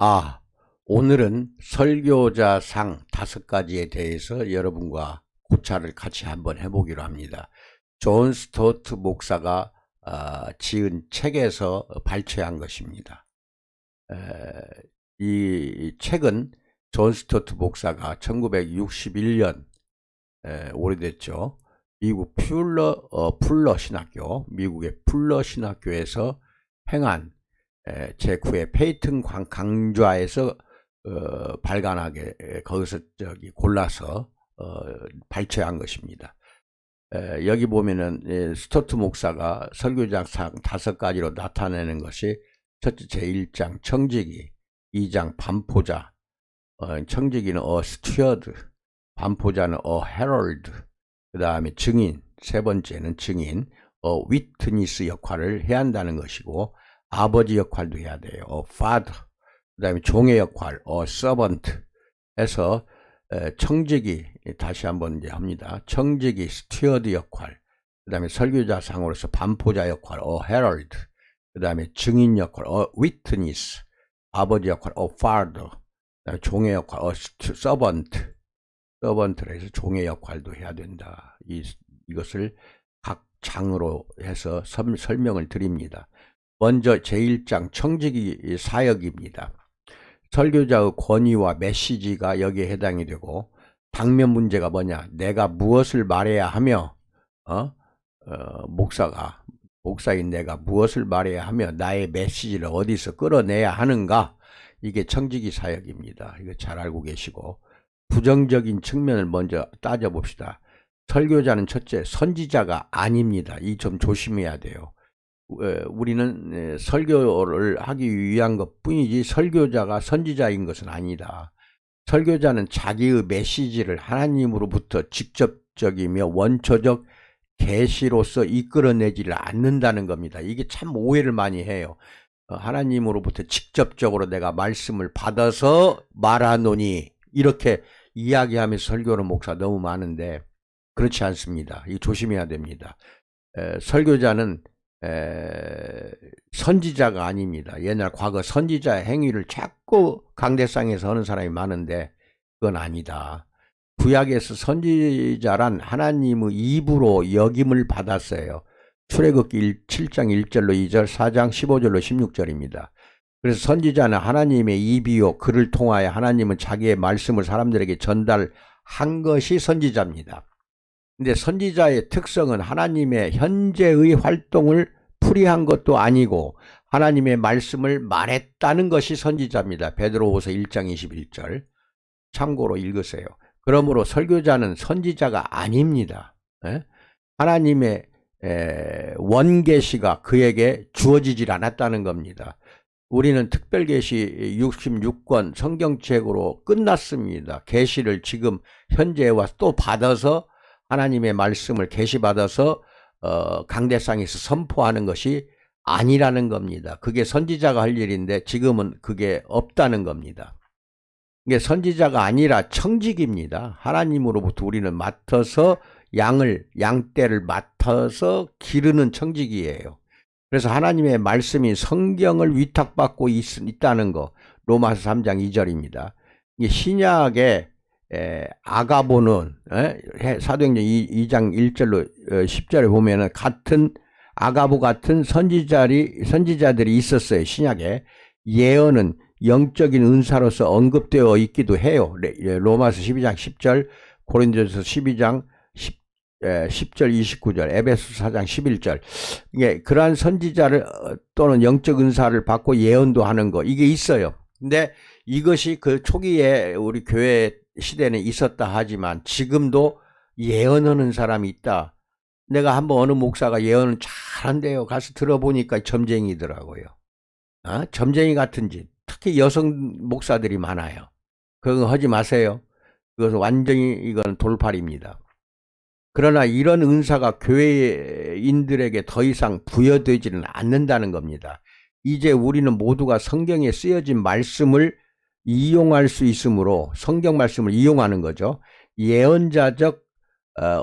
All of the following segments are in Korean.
아, 오늘은 설교자상 5가지에 대해서 여러분과 고찰을 같이 한번 해보기로 합니다. 존 스토트 목사가 지은 책에서 발췌한 것입니다. 이 책은 존 스토트 목사가 1961년 오래됐죠. 미국 풀러 신학교, 미국의 풀러 신학교에서 행한 제9의 페이튼 강좌에서 발간하게 거기서 골라서 발췌한 것입니다. 여기 보면은 스토트 목사가 설교자상 5가지로 나타내는 것이 첫째 제1장 청지기, 2장 반포자, 청지기는 스튜어드, 반포자는 헤럴드, 그 다음에 증인, 세 번째는 증인, 위트니스 역할을 해야 한다는 것이고, 아버지 역할도 해야 돼요. father. 그 다음에 종의 역할, servant 해서 청지기, 다시 한번 이제 합니다. 청지기, 스튜어드 역할, 그 다음에 설교자상으로서 반포자 역할, herald, 그 다음에 증인 역할, witness, 아버지 역할, father, 그 다음에 종의 역할, servant를 해서 종의 역할도 해야 된다. 이것을 각 장으로 해서 설명을 드립니다. 먼저 제1장 청지기 사역입니다. 설교자의 권위와 메시지가 여기에 해당이 되고, 당면 문제가 뭐냐? 내가 무엇을 말해야 하며, 목사인 내가 무엇을 말해야 하며 나의 메시지를 어디서 끌어내야 하는가? 이게 청지기 사역입니다. 이거 잘 알고 계시고, 부정적인 측면을 먼저 따져봅시다. 설교자는 첫째, 선지자가 아닙니다. 이 점 조심해야 돼요. 우리는 설교를 하기 위한 것 뿐이지 설교자가 선지자인 것은 아니다. 설교자는 자기의 메시지를 하나님으로부터 직접적이며 원초적 계시로서 이끌어내지를 않는다는 겁니다. 이게 참 오해를 많이 해요. 하나님으로부터 직접적으로 내가 말씀을 받아서 말하노니 이렇게 이야기하면서 설교하는 목사 너무 많은데 그렇지 않습니다. 이거 조심해야 됩니다. 설교자는 선지자가 아닙니다. 옛날 과거 선지자 행위를 자꾸 강대상에서 하는 사람이 많은데 그건 아니다. 구약에서 선지자란 하나님의 입으로 역임을 받았어요. 출애굽기 7장 1절로 2절, 4장 15절로 16절입니다. 그래서 선지자는 하나님의 입이요 그를 통하여 하나님은 자기의 말씀을 사람들에게 전달한 것이 선지자입니다. 근데 선지자의 특성은 하나님의 현재의 활동을 풀이한 것도 아니고 하나님의 말씀을 말했다는 것이 선지자입니다. 베드로후서 1장 21절 참고로 읽으세요. 그러므로 설교자는 선지자가 아닙니다. 하나님의 원계시가 그에게 주어지질 않았다는 겁니다. 우리는 특별계시 66권 성경책으로 끝났습니다. 계시를 지금 현재에 와서 또 받아서 하나님의 말씀을 계시받아서 강대상에서 선포하는 것이 아니라는 겁니다. 그게 선지자가 할 일인데 지금은 그게 없다는 겁니다. 이게 선지자가 아니라 청직입니다. 하나님으로부터 우리는 맡아서 양떼를 맡아서 기르는 청직이에요. 그래서 하나님의 말씀이 성경을 위탁받고 있다는 거 로마서 3장 2절입니다. 이게 신약의 아가보는 사도행전 2장 1절로 10절에 보면은 아가보 같은 선지자들이 있었어요. 신약에 예언은 영적인 은사로서 언급되어 있기도 해요. 로마서 12장 10절, 고린도서 12장 10절 29절, 에베소 4장 11절. 이게 그러한 선지자를 또는 영적 은사를 받고 예언도 하는 거 이게 있어요. 근데 이것이 그 초기에 우리 교회 시대는 있었다 하지만 지금도 예언하는 사람이 있다. 내가 한번 어느 목사가 예언을 잘한대요. 가서 들어보니까 점쟁이더라고요. 점쟁이 같은 짓. 특히 여성 목사들이 많아요. 그거 하지 마세요. 그것은 완전히 이건 돌팔입니다. 그러나 이런 은사가 교회인들에게 더 이상 부여되지는 않는다는 겁니다. 이제 우리는 모두가 성경에 쓰여진 말씀을 이용할 수 있으므로 성경 말씀을 이용하는 거죠. 예언자적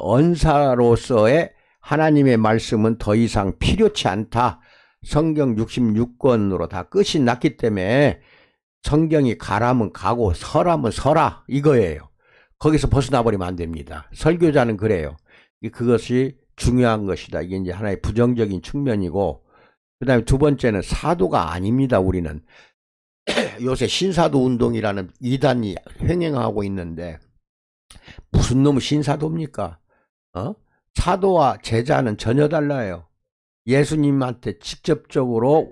언사로서의 하나님의 말씀은 더 이상 필요치 않다. 성경 66권으로 다 끝이 났기 때문에 성경이 가라면 가고 서라면 서라 이거예요. 거기서 벗어나 버리면 안 됩니다. 설교자는 그래요. 그것이 중요한 것이다. 이게 이제 하나의 부정적인 측면이고, 그 다음에 두 번째는 사도가 아닙니다. 우리는 요새 신사도 운동이라는 이단이 횡행하고 있는데 무슨 놈의 신사도입니까? 사도와 제자는 전혀 달라요. 예수님한테 직접적으로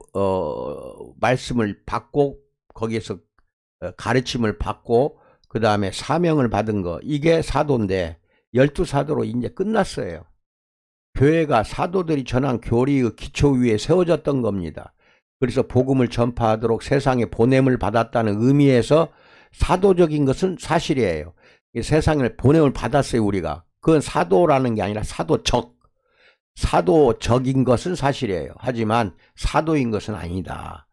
말씀을 받고 거기에서 가르침을 받고 그 다음에 사명을 받은 거, 이게 사도인데 12사도로 이제 끝났어요. 교회가 사도들이 전한 교리의 기초 위에 세워졌던 겁니다. 그래서 복음을 전파하도록 세상에 보냄을 받았다는 의미에서 사도적인 것은 사실이에요. 세상에 보냄을 받았어요, 우리가. 그건 사도라는 게 아니라 사도적인 것은 사실이에요. 하지만 사도인 것은 아니다.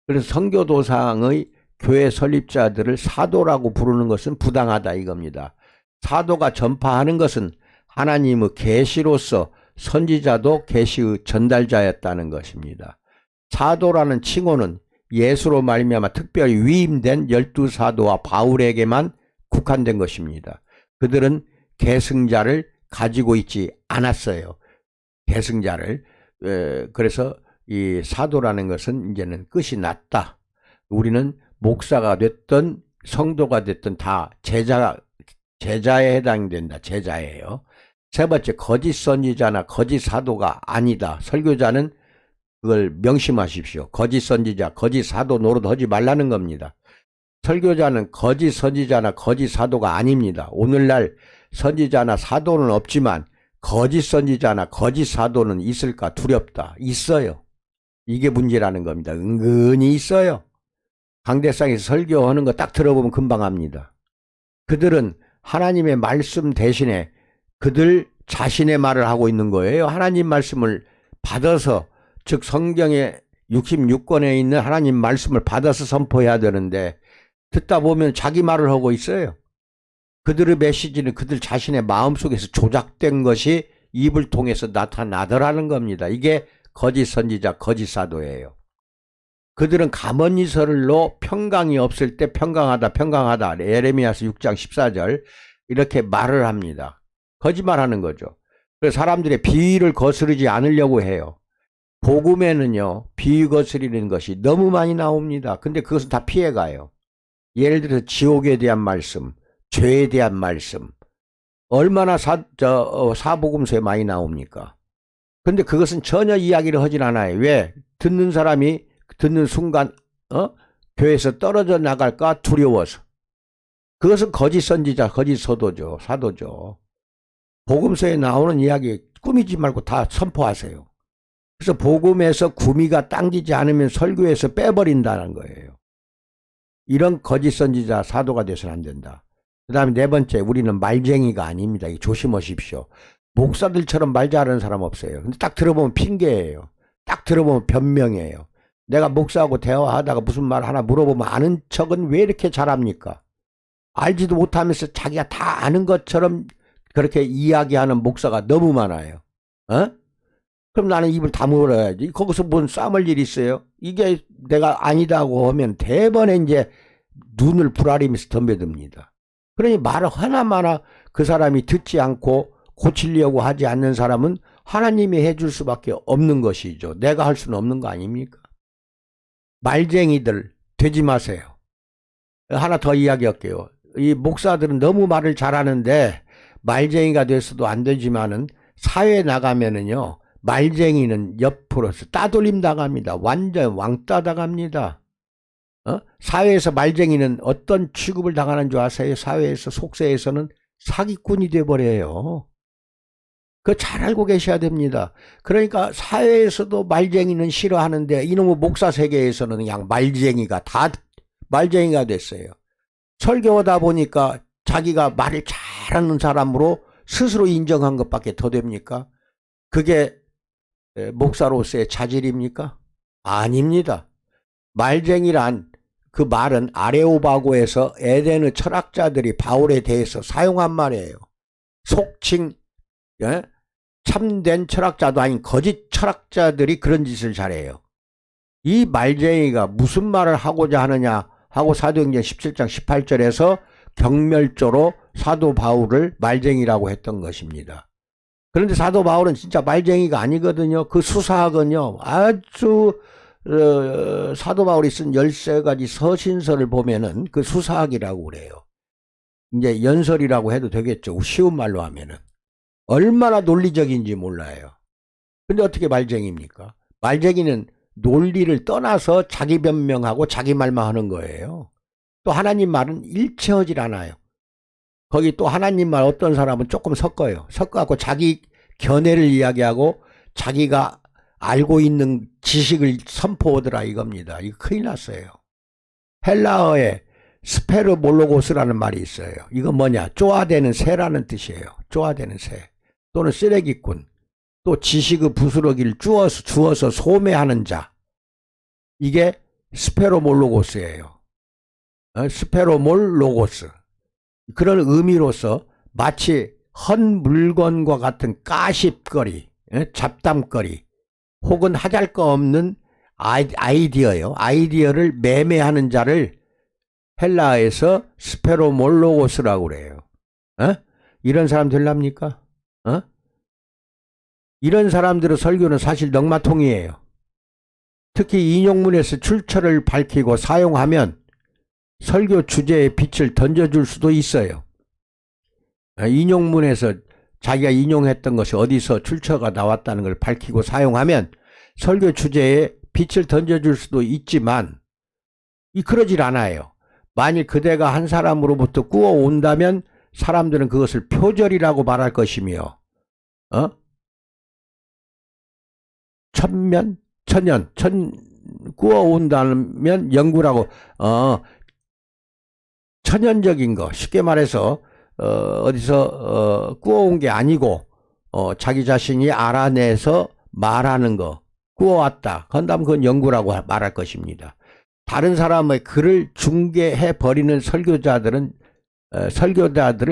그래서 선교도상의 교회 설립자들을 사도라고 부르는 것은 부당하다 이겁니다. 사도가 전파하는 것은 하나님의 계시로서 선지자도 계시의 전달자였다는 것입니다. 사도라는 칭호는 예수로 말미암아 특별히 위임된 12사도와 바울에게만 국한된 것입니다. 그들은 계승자를 가지고 있지 않았어요. 계승자를. 그래서 이 사도라는 것은 이제는 끝이 났다. 우리는 목사가 됐든 성도가 됐든 다 제자에 해당된다. 제자예요. 세 번째, 거짓 선지자나 거짓 사도가 아니다. 설교자는 그걸 명심하십시오. 거짓 선지자, 거짓 사도 노릇하지 말라는 겁니다. 설교자는 거짓 선지자나 거짓 사도가 아닙니다. 오늘날 선지자나 사도는 없지만 거짓 선지자나 거짓 사도는 있을까 두렵다. 있어요. 이게 문제라는 겁니다. 은근히 있어요. 강대상에서 설교하는 거 딱 들어보면 금방 압니다. 그들은 하나님의 말씀 대신에 그들 자신의 말을 하고 있는 거예요. 하나님 말씀을 받아서, 즉 성경의 66권에 있는 하나님 말씀을 받아서 선포해야 되는데 듣다 보면 자기 말을 하고 있어요. 그들의 메시지는 그들 자신의 마음속에서 조작된 것이 입을 통해서 나타나더라는 겁니다. 이게 거짓 선지자, 거짓 사도예요. 그들은 가문이설로 평강이 없을 때 평강하다. 예레미야서 6장 14절 이렇게 말을 합니다. 거짓말하는 거죠. 그래서 사람들의 비위를 거스르지 않으려고 해요. 복음에는요, 비위 거스리는 것이 너무 많이 나옵니다. 근데 그것은 다 피해가요. 예를 들어서 지옥에 대한 말씀, 죄에 대한 말씀, 얼마나 사복음서에 많이 나옵니까? 근데 그것은 전혀 이야기를 하진 않아요. 왜? 듣는 사람이 듣는 순간 교회에서 떨어져 나갈까 두려워서. 그것은 거짓 선지자, 거짓 사도죠. 복음서에 나오는 이야기 꾸미지 말고 다 선포하세요. 그래서 복음에서 구미가 당기지 않으면 설교에서 빼버린다는 거예요. 이런 거짓 선지자, 사도가 돼서는 안 된다. 그 다음에 네 번째, 우리는 말쟁이가 아닙니다. 조심하십시오. 목사들처럼 말 잘하는 사람 없어요. 근데 딱 들어보면 핑계예요. 딱 들어보면 변명이에요. 내가 목사하고 대화하다가 무슨 말 하나 물어보면 아는 척은 왜 이렇게 잘합니까? 알지도 못하면서 자기가 다 아는 것처럼 그렇게 이야기하는 목사가 너무 많아요. 그럼 나는 입을 다물어야지. 거기서 뭔 싸움할 일이 있어요? 이게 내가 아니다고 하면 대번에 이제 눈을 부라리면서 덤벼듭니다. 그러니 말을 하나마나 그 사람이 듣지 않고 고치려고 하지 않는 사람은 하나님이 해줄 수밖에 없는 것이죠. 내가 할 수는 없는 거 아닙니까? 말쟁이들 되지 마세요. 하나 더 이야기할게요. 이 목사들은 너무 말을 잘하는데 말쟁이가 돼서도 안 되지만은 사회에 나가면은요, 말쟁이는 옆으로서 따돌림 당합니다. 완전 왕따 당합니다. 사회에서 말쟁이는 어떤 취급을 당하는 줄 아세요? 사회에서, 속세에서는 사기꾼이 돼버려요. 그거 잘 알고 계셔야 됩니다. 그러니까 사회에서도 말쟁이는 싫어하는데 이놈의 목사 세계에서는 그냥 말쟁이가 됐어요. 설교하다 보니까 자기가 말을 잘하는 사람으로 스스로 인정한 것밖에 더 됩니까? 그게 목사로서의 자질입니까? 아닙니다. 말쟁이란, 그 말은 아레오바고에서 에덴의 철학자들이 바울에 대해서 사용한 말이에요. 속칭 참된 철학자도 아닌 거짓 철학자들이 그런 짓을 잘해요. 이 말쟁이가 무슨 말을 하고자 하느냐 하고 사도행전 17장 18절에서 경멸조로 사도 바울을 말쟁이라고 했던 것입니다. 그런데 사도 바울은 진짜 말쟁이가 아니거든요. 그 수사학은요, 아주 사도 바울이 쓴 13가지 서신서를 보면은 그 수사학이라고 그래요. 이제 연설이라고 해도 되겠죠. 쉬운 말로 하면은. 얼마나 논리적인지 몰라요. 근데 어떻게 말쟁이입니까? 말쟁이는 논리를 떠나서 자기 변명하고 자기 말만 하는 거예요. 또 하나님 말은 일치하질 않아요. 거기 또 하나님 말 어떤 사람은 조금 섞어요. 섞어갖고 자기 견해를 이야기하고 자기가 알고 있는 지식을 선포하더라 이겁니다. 이거 큰일 났어요. 헬라어에 스페르몰로고스라는 말이 있어요. 이거 뭐냐? 쪼아대는 새라는 뜻이에요. 쪼아대는 새. 또는 쓰레기꾼. 또 지식의 부스러기를 주어서 소매하는 자. 이게 스페로몰로고스예요. 스페로몰로고스. 그런 의미로서 마치 헌 물건과 같은 까십거리, 잡담거리, 혹은 하잘것없는 아이디어요. 아이디어를 매매하는 자를 헬라에서 스페로몰로고스라고 그래요. 이런 사람 될랍니까? 이런 사람들의 설교는 사실 넉마통이에요. 특히 인용문에서 출처를 밝히고 사용하면 설교 주제에 빛을 던져줄 수도 있어요. 인용문에서 자기가 인용했던 것이 어디서 출처가 나왔다는 걸 밝히고 사용하면 설교 주제에 빛을 던져줄 수도 있지만 그러질 않아요. 만일 그대가 한 사람으로부터 꾸어온다면 사람들은 그것을 표절이라고 말할 것이며 꾸어온다면 영구라고 천연적인 거 쉽게 말해서 어디서 꾸어온 게 아니고 자기 자신이 알아내서 말하는 거 꾸어왔다. 그런다면 그건 영구라고 말할 것입니다. 다른 사람의 글을 중개해 버리는 설교자들을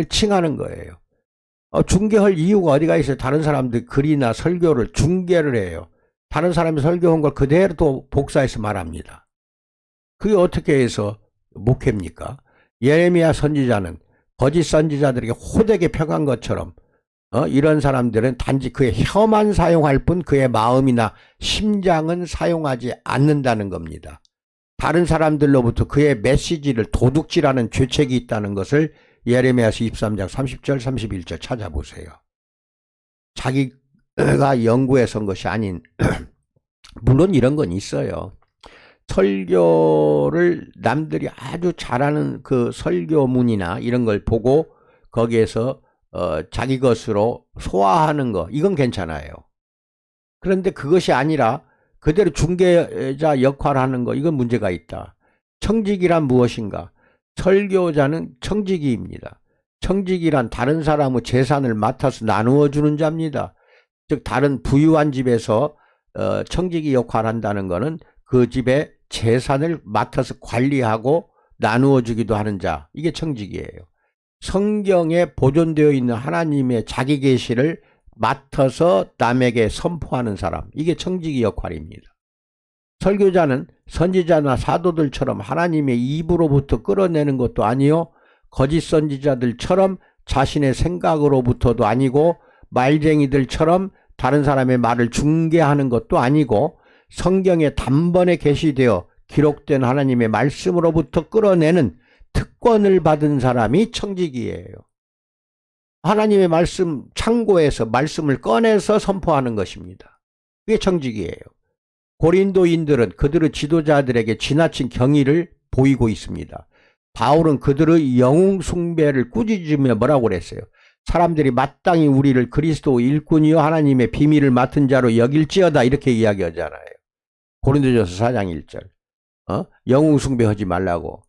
칭하는 거예요. 중개할 이유가 어디가 있어요? 다른 사람들 글이나 설교를 중개를 해요. 다른 사람이 설교한 걸 그대로 또 복사해서 말합니다. 그게 어떻게 해서 목회입니까? 예레미야 선지자는 거짓 선지자들에게 호되게 펴간 것처럼 이런 사람들은 단지 그의 혀만 사용할 뿐 그의 마음이나 심장은 사용하지 않는다는 겁니다. 다른 사람들로부터 그의 메시지를 도둑질하는 죄책이 있다는 것을 예레미야서 23장 30절 31절 찾아보세요. 자기가 연구해서 한 것이 아닌 물론 이런 건 있어요. 설교를 남들이 아주 잘하는 그 설교문이나 이런 걸 보고 거기에서 자기 것으로 소화하는 거 이건 괜찮아요. 그런데 그것이 아니라 그대로 중개자 역할을 하는 거 이건 문제가 있다. 청지기란 무엇인가? 설교자는 청지기입니다. 청지기란 다른 사람의 재산을 맡아서 나누어 주는 자입니다. 즉 다른 부유한 집에서 청지기 역할을 한다는 것은 그 집의 재산을 맡아서 관리하고 나누어 주기도 하는 자. 이게 청지기예요. 성경에 보존되어 있는 하나님의 자기 계시를 맡아서 남에게 선포하는 사람. 이게 청지기 역할입니다. 설교자는 선지자나 사도들처럼 하나님의 입으로부터 끌어내는 것도 아니요. 거짓 선지자들처럼 자신의 생각으로부터도 아니고 말쟁이들처럼 다른 사람의 말을 중개하는 것도 아니고 성경에 단번에 계시되어 기록된 하나님의 말씀으로부터 끌어내는 특권을 받은 사람이 청지기예요. 하나님의 말씀 창고에서 말씀을 꺼내서 선포하는 것입니다. 그게 청지기예요. 고린도인들은 그들의 지도자들에게 지나친 경의를 보이고 있습니다. 바울은 그들의 영웅 숭배를 꾸짖으며 뭐라고 그랬어요? 사람들이 마땅히 우리를 그리스도 일꾼이요 하나님의 비밀을 맡은 자로 여길지어다 이렇게 이야기하잖아요. 고린도전서 4장 1절. 영웅 숭배하지 말라고.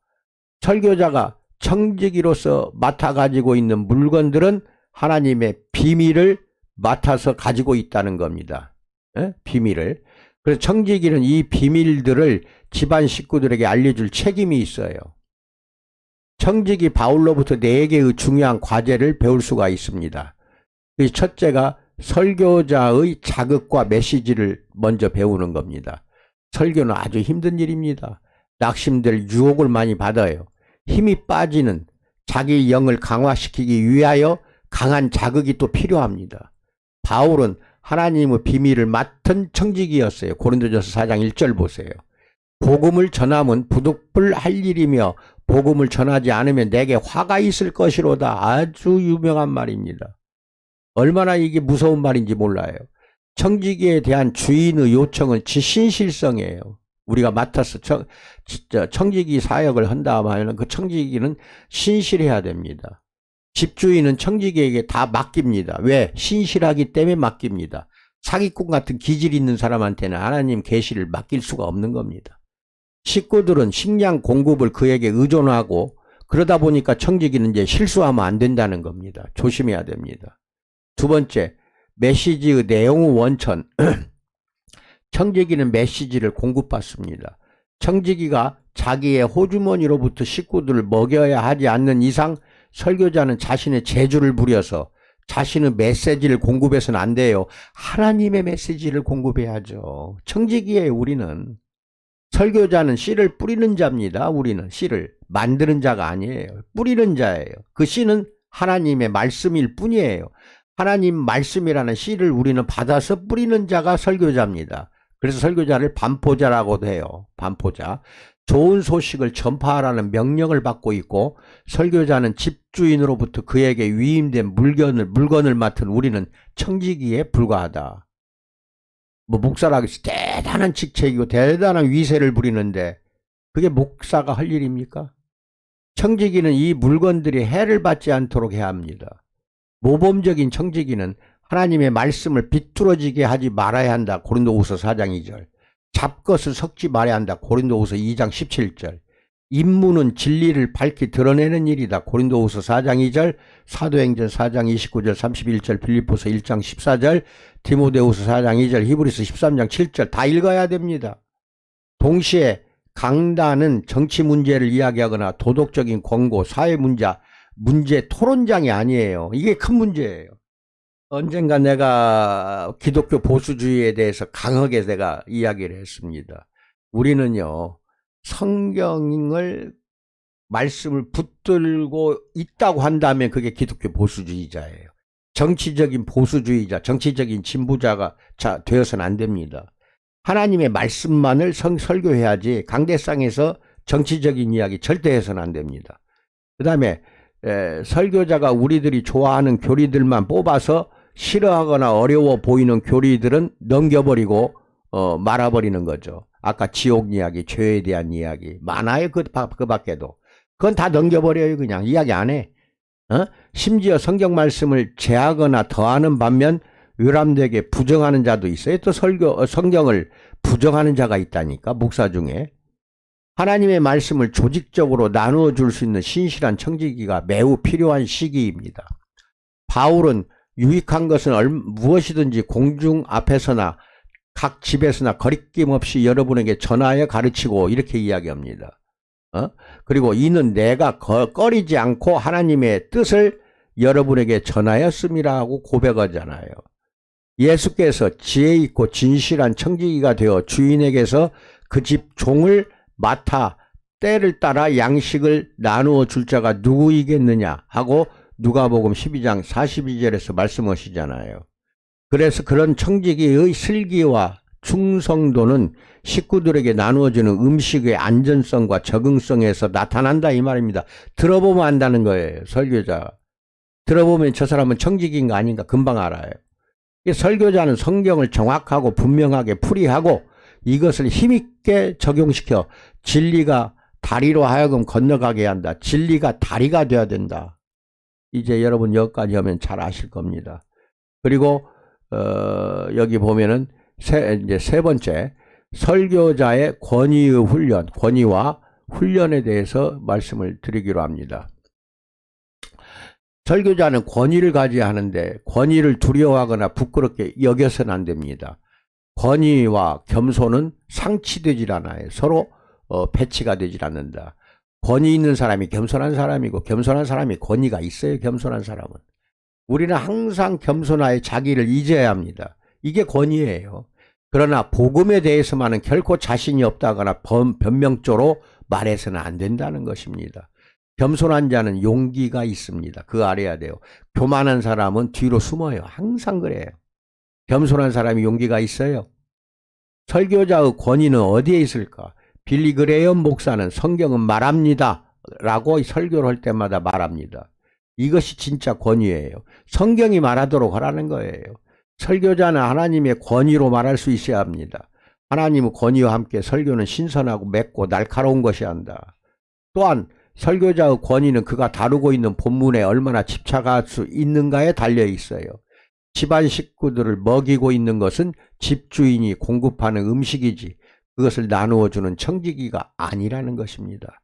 설교자가 청지기로서 맡아 가지고 있는 물건들은 하나님의 비밀을 맡아서 가지고 있다는 겁니다. 비밀을. 그래서 청지기는 이 비밀들을 집안 식구들에게 알려줄 책임이 있어요. 청지기 바울로부터 4개의 중요한 과제를 배울 수가 있습니다. 첫째가 설교자의 자극과 메시지를 먼저 배우는 겁니다. 설교는 아주 힘든 일입니다. 낙심될 유혹을 많이 받아요. 힘이 빠지는 자기 영을 강화시키기 위하여 강한 자극이 또 필요합니다. 바울은 하나님의 비밀을 맡은 청지기였어요. 고린도전서 4장 1절 보세요. 복음을 전하면 부득불 할 일이며 복음을 전하지 않으면 내게 화가 있을 것이로다. 아주 유명한 말입니다. 얼마나 이게 무서운 말인지 몰라요. 청지기에 대한 주인의 요청은 신실성이에요. 우리가 맡아서 청지기 사역을 한다 하면 그 청지기는 신실해야 됩니다. 집주인은 청지기에게 다 맡깁니다. 왜? 신실하기 때문에 맡깁니다. 사기꾼 같은 기질 있는 사람한테는 하나님 계시를 맡길 수가 없는 겁니다. 식구들은 식량 공급을 그에게 의존하고 그러다 보니까 청지기는 이제 실수하면 안 된다는 겁니다. 조심해야 됩니다. 두 번째, 메시지의 내용의 원천. 청지기는 메시지를 공급받습니다. 청지기가 자기의 호주머니로부터 식구들을 먹여야 하지 않는 이상 설교자는 자신의 재주를 부려서 자신의 메시지를 공급해서는 안 돼요. 하나님의 메시지를 공급해야죠. 청지기예요, 우리는. 설교자는 씨를 뿌리는 자입니다. 우리는 씨를 만드는 자가 아니에요. 뿌리는 자예요. 그 씨는 하나님의 말씀일 뿐이에요. 하나님 말씀이라는 씨를 우리는 받아서 뿌리는 자가 설교자입니다. 그래서 설교자를 반포자라고도 해요. 반포자. 좋은 소식을 전파하라는 명령을 받고 있고 설교자는 집주인으로부터 그에게 위임된 물건을 맡은 우리는 청지기에 불과하다. 목사라고 해서 대단한 직책이고 대단한 위세를 부리는데 그게 목사가 할 일입니까? 청지기는 이 물건들이 해를 받지 않도록 해야 합니다. 모범적인 청지기는 하나님의 말씀을 비뚤어지게 하지 말아야 한다. 고린도후서 4장 2절. 잡것을 섞지 말아야 한다. 고린도후서 2장 17절. 임무는 진리를 밝히 드러내는 일이다. 고린도후서 4장 2절, 사도행전 4장 29절, 31절, 빌립보서 1장 14절, 디모데후서 4장 2절, 히브리서 13장 7절 다 읽어야 됩니다. 동시에 강단은 정치 문제를 이야기하거나 도덕적인 권고, 사회 문제 토론장이 아니에요. 이게 큰 문제예요. 언젠가 내가 기독교 보수주의에 대해서 강하게 내가 이야기를 했습니다. 우리는요, 성경을 말씀을 붙들고 있다고 한다면 그게 기독교 보수주의자예요. 정치적인 보수주의자, 정치적인 진보자가 되어서는 안 됩니다. 하나님의 말씀만을 설교해야지 강대상에서 정치적인 이야기 절대 해서는 안 됩니다. 그 다음에 설교자가 우리들이 좋아하는 교리들만 뽑아서 싫어하거나 어려워 보이는 교리들은 넘겨버리고 말아버리는 거죠. 아까 지옥 이야기, 죄에 대한 이야기 많아요. 그 밖에도. 그건 다 넘겨버려요. 그냥 이야기 안 해. 심지어 성경 말씀을 제하거나 더하는 반면 외람되게 부정하는 자도 있어요. 또 성경을 부정하는 자가 있다니까, 목사 중에. 하나님의 말씀을 조직적으로 나누어 줄 수 있는 신실한 청지기가 매우 필요한 시기입니다. 바울은 유익한 것은 무엇이든지 공중 앞에서나 각 집에서나 거리낌 없이 여러분에게 전하여 가르치고 이렇게 이야기합니다. 그리고 이는 내가 꺼리지 않고 하나님의 뜻을 여러분에게 전하였음이라고 고백하잖아요. 예수께서 지혜 있고 진실한 청지기가 되어 주인에게서 그 집 종을 맡아 때를 따라 양식을 나누어 줄 자가 누구이겠느냐 하고 누가복음 12장 42절에서 말씀하시잖아요. 그래서 그런 청지기의 슬기와 충성도는 식구들에게 나누어지는 음식의 안전성과 적응성에서 나타난다 이 말입니다. 들어보면 안다는 거예요. 설교자. 들어보면 저 사람은 청지기인가 아닌가 금방 알아요. 설교자는 성경을 정확하고 분명하게 풀이하고 이것을 힘있게 적용시켜 진리가 다리로 하여금 건너가게 한다. 진리가 다리가 돼야 된다. 이제 여러분 여기까지 하면 잘 아실 겁니다. 그리고 여기 보면은 이제 세 번째 설교자의 권위의 훈련, 권위와 훈련에 대해서 말씀을 드리기로 합니다. 설교자는 권위를 가져야 하는데 권위를 두려워하거나 부끄럽게 여겨서는 안 됩니다. 권위와 겸손은 상치되질 않아요. 서로 배치가 되질 않는다. 권위 있는 사람이 겸손한 사람이고 겸손한 사람이 권위가 있어요. 겸손한 사람은. 우리는 항상 겸손하여 자기를 잊어야 합니다. 이게 권위예요. 그러나 복음에 대해서만은 결코 자신이 없다거나 변명조로 말해서는 안 된다는 것입니다. 겸손한 자는 용기가 있습니다. 그거 알아야 돼요. 교만한 사람은 뒤로 숨어요. 항상 그래요. 겸손한 사람이 용기가 있어요. 설교자의 권위는 어디에 있을까? 빌리 그레이엄 목사는 성경은 말합니다 라고 설교를 할 때마다 말합니다. 이것이 진짜 권위예요. 성경이 말하도록 하라는 거예요. 설교자는 하나님의 권위로 말할 수 있어야 합니다. 하나님의 권위와 함께 설교는 신선하고 맵고 날카로운 것이 한다. 또한 설교자의 권위는 그가 다루고 있는 본문에 얼마나 집착할 수 있는가에 달려 있어요. 집안 식구들을 먹이고 있는 것은 집주인이 공급하는 음식이지 그것을 나누어주는 청지기가 아니라는 것입니다.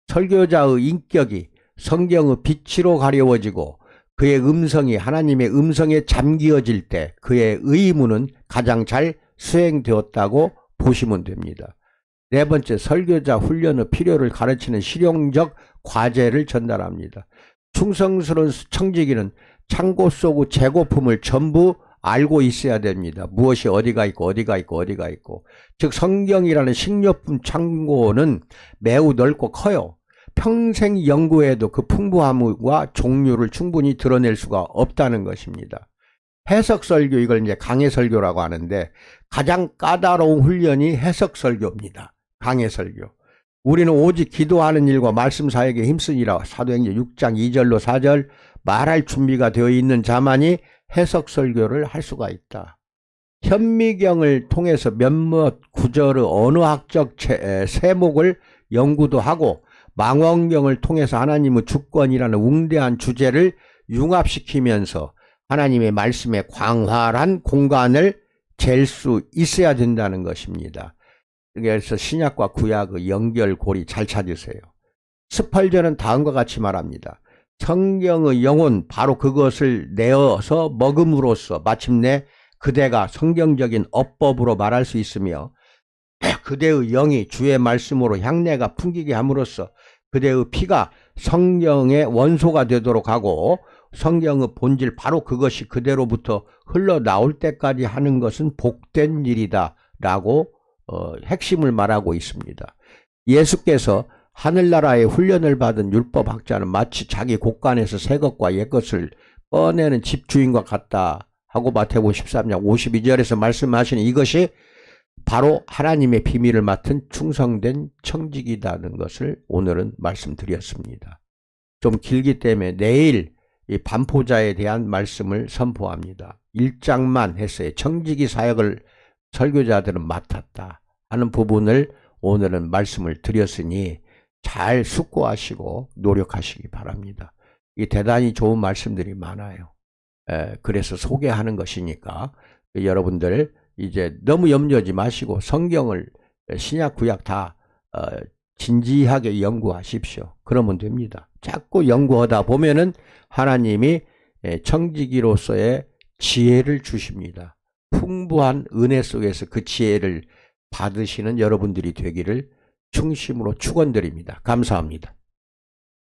설교자의 인격이 성경의 빛으로 가려워지고 그의 음성이 하나님의 음성에 잠기어질 때 그의 의무는 가장 잘 수행되었다고 보시면 됩니다. 네 번째, 설교자 훈련의 필요를 가르치는 실용적 과제를 전달합니다. 충성스러운 청지기는 창고 속의 재고품을 전부 알고 있어야 됩니다. 무엇이 어디가 있고 어디가 있고 어디가 있고. 즉 성경이라는 식료품 창고는 매우 넓고 커요. 평생 연구해도 그 풍부함과 종류를 충분히 드러낼 수가 없다는 것입니다. 해석 설교, 이걸 이제 강해 설교라고 하는데 가장 까다로운 훈련이 해석 설교입니다. 강해 설교. 우리는 오직 기도하는 일과 말씀 사역에 힘쓰니라. 사도행전 6장 2절로 4절 말할 준비가 되어 있는 자만이 해석 설교를 할 수가 있다. 현미경을 통해서 몇몇 구절의 언어학적 세목을 연구도 하고 망원경을 통해서 하나님의 주권이라는 웅대한 주제를 융합시키면서 하나님의 말씀에 광활한 공간을 잴 수 있어야 된다는 것입니다. 그래서 신약과 구약의 연결고리 잘 찾으세요. 스펄전은 다음과 같이 말합니다. 성경의 영혼, 바로 그것을 내어서 먹음으로써 마침내 그대가 성경적인 어법으로 말할 수 있으며 그대의 영이 주의 말씀으로 향내가 풍기게 함으로써 그대의 피가 성경의 원소가 되도록 하고 성경의 본질, 바로 그것이 그대로부터 흘러나올 때까지 하는 것은 복된 일이다 라고 핵심을 말하고 있습니다. 예수께서 하늘나라의 훈련을 받은 율법학자는 마치 자기 곳간에서 새 것과 옛 것을 꺼내는 집주인과 같다 하고 마태복음 13장 52절에서 말씀하시는 이것이 바로 하나님의 비밀을 맡은 충성된 청지기라는 것을 오늘은 말씀드렸습니다. 좀 길기 때문에 내일 이 반포자에 대한 말씀을 선포합니다. 1장만 했어요. 청지기 사역을 설교자들은 맡았다 하는 부분을 오늘은 말씀을 드렸으니 잘 숙고하시고 노력하시기 바랍니다. 이 대단히 좋은 말씀들이 많아요. 그래서 소개하는 것이니까 여러분들 이제 너무 염려하지 마시고 성경을 신약 구약 다 진지하게 연구하십시오. 그러면 됩니다. 자꾸 연구하다 보면은 하나님이 청지기로서의 지혜를 주십니다. 풍부한 은혜 속에서 그 지혜를 받으시는 여러분들이 되기를 충심으로 축원드립니다. 감사합니다.